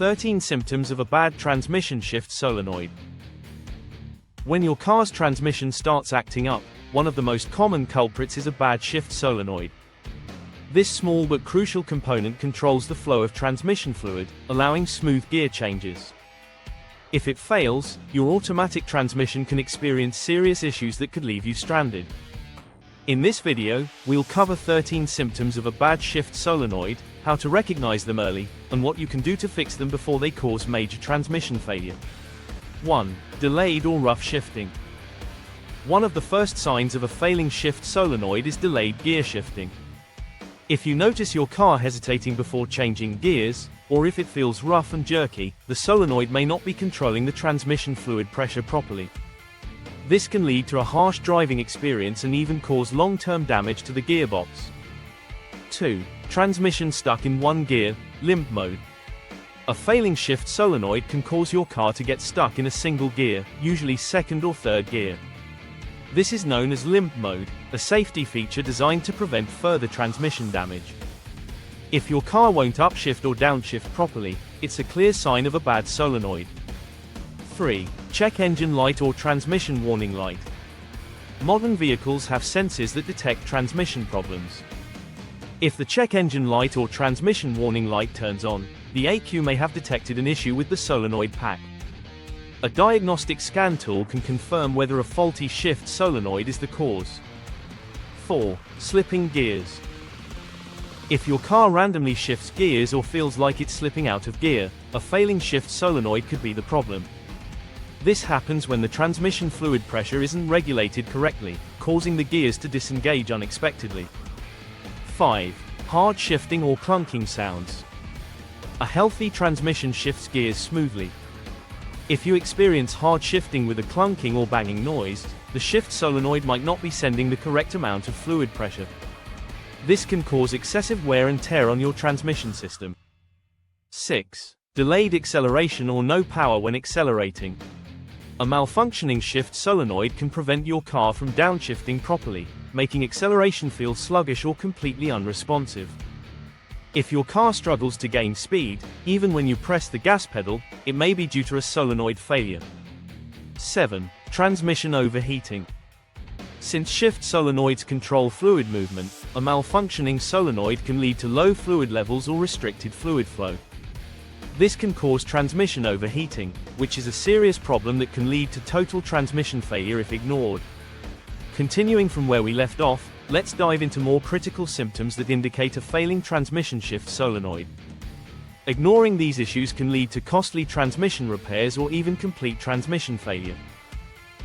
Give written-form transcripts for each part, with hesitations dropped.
13 symptoms of a bad transmission shift solenoid. When your car's transmission starts acting up, one of the most common culprits is a bad shift solenoid. This small but crucial component controls the flow of transmission fluid, allowing smooth gear changes. If it fails, your automatic transmission can experience serious issues that could leave you stranded. In this video, we'll cover 13 symptoms of a bad shift solenoid, how to recognize them early, and what you can do to fix them before they cause major transmission failure. 1. Delayed or rough shifting. One of the first signs of a failing shift solenoid is delayed gear shifting. If you notice your car hesitating before changing gears, or if it feels rough and jerky, the solenoid may not be controlling the transmission fluid pressure properly. This can lead to a harsh driving experience and even cause long-term damage to the gearbox. 2. Transmission stuck in one gear, limp mode. A failing shift solenoid can cause your car to get stuck in a single gear, usually second or third gear. This is known as limp mode, a safety feature designed to prevent further transmission damage. If your car won't upshift or downshift properly, it's a clear sign of a bad solenoid. 3. Check engine light or transmission warning light. Modern vehicles have sensors that detect transmission problems. If the check engine light or transmission warning light turns on, the ECU may have detected an issue with the solenoid pack. A diagnostic scan tool can confirm whether a faulty shift solenoid is the cause. 4. Slipping gears. If your car randomly shifts gears or feels like it's slipping out of gear, a failing shift solenoid could be the problem. This happens when the transmission fluid pressure isn't regulated correctly, causing the gears to disengage unexpectedly. 5. Hard shifting or clunking sounds. A healthy transmission shifts gears smoothly. If you experience hard shifting with a clunking or banging noise, the shift solenoid might not be sending the correct amount of fluid pressure. This can cause excessive wear and tear on your transmission system. 6. Delayed acceleration or no power when accelerating. A malfunctioning shift solenoid can prevent your car from downshifting properly, making acceleration feel sluggish or completely unresponsive. If your car struggles to gain speed, even when you press the gas pedal, it may be due to a solenoid failure. 7. Transmission overheating. Since shift solenoids control fluid movement, a malfunctioning solenoid can lead to low fluid levels or restricted fluid flow. This can cause transmission overheating, which is a serious problem that can lead to total transmission failure if ignored. Continuing from where we left off, let's dive into more critical symptoms that indicate a failing transmission shift solenoid. Ignoring these issues can lead to costly transmission repairs or even complete transmission failure.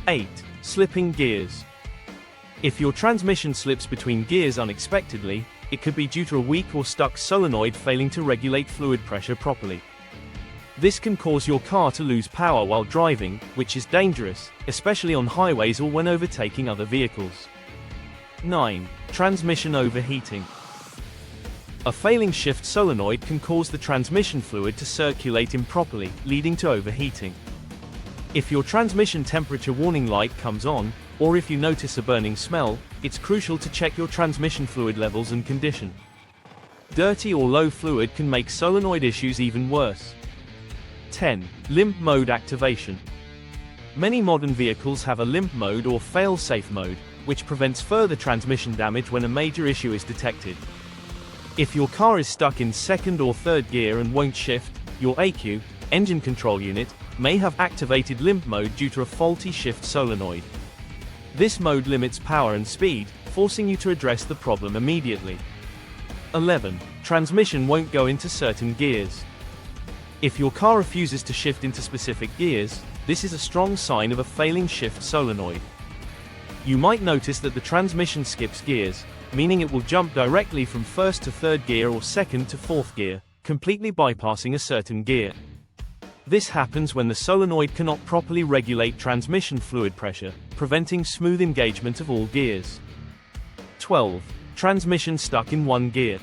8. Slipping gears. If your transmission slips between gears unexpectedly, it could be due to a weak or stuck solenoid failing to regulate fluid pressure properly. This can cause your car to lose power while driving, which is dangerous, especially on highways or when overtaking other vehicles. 9. Transmission overheating. A failing shift solenoid can cause the transmission fluid to circulate improperly, leading to overheating. If your transmission temperature warning light comes on, or if you notice a burning smell, it's crucial to check your transmission fluid levels and condition. Dirty or low fluid can make solenoid issues even worse. 10. Limp mode activation. Many modern vehicles have a limp mode or fail-safe mode, which prevents further transmission damage when a major issue is detected. If your car is stuck in second or third gear and won't shift, your ECU, engine control unit, may have activated limp mode due to a faulty shift solenoid. This mode limits power and speed, forcing you to address the problem immediately. 11. Transmission won't go into certain gears. If your car refuses to shift into specific gears, this is a strong sign of a failing shift solenoid. You might notice that the transmission skips gears, meaning it will jump directly from first to third gear or second to fourth gear, completely bypassing a certain gear. This happens when the solenoid cannot properly regulate transmission fluid pressure, preventing smooth engagement of all gears. 12. Transmission stuck in one gear.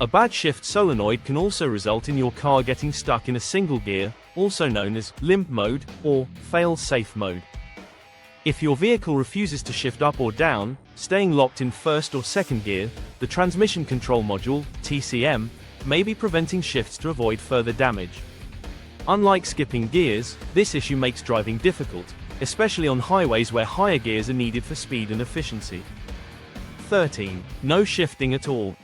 A bad shift solenoid can also result in your car getting stuck in a single gear, also known as limp mode or fail-safe mode. If your vehicle refuses to shift up or down, staying locked in first or second gear, the transmission control module, TCM, may be preventing shifts to avoid further damage. Unlike skipping gears, this issue makes driving difficult, especially on highways where higher gears are needed for speed and efficiency. 13. No shifting at all.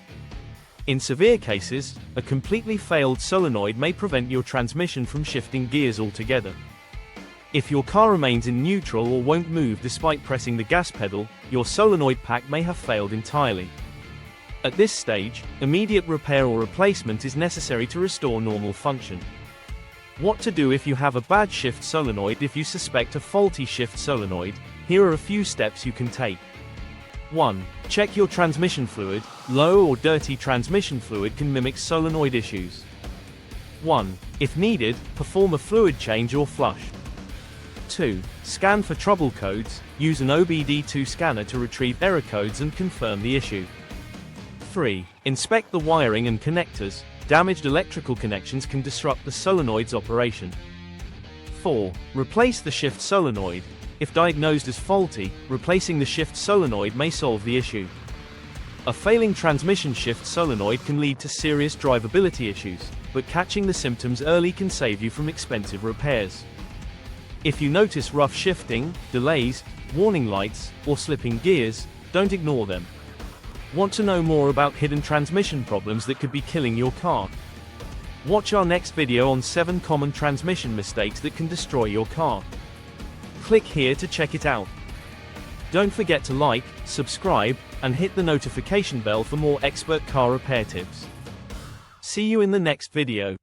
In severe cases, a completely failed solenoid may prevent your transmission from shifting gears altogether. If your car remains in neutral or won't move despite pressing the gas pedal, your solenoid pack may have failed entirely. At this stage, immediate repair or replacement is necessary to restore normal function. What to do if you have a bad shift solenoid? If you suspect a faulty shift solenoid, here are a few steps you can take. 1. Check your transmission fluid. Low or dirty transmission fluid can mimic solenoid issues. 1. If needed, perform a fluid change or flush. 2. Scan for trouble codes. Use an OBD2 scanner to retrieve error codes and confirm the issue. 3. Inspect the wiring and connectors. Damaged electrical connections can disrupt the solenoid's operation. 4. Replace the shift solenoid. If diagnosed as faulty, replacing the shift solenoid may solve the issue. A failing transmission shift solenoid can lead to serious drivability issues, but catching the symptoms early can save you from expensive repairs. If you notice rough shifting, delays, warning lights, or slipping gears, don't ignore them. Want to know more about hidden transmission problems that could be killing your car? Watch our next video on 7 common transmission mistakes that can destroy your car. Click here to check it out. Don't forget to like, subscribe, and hit the notification bell for more expert car repair tips. See you in the next video.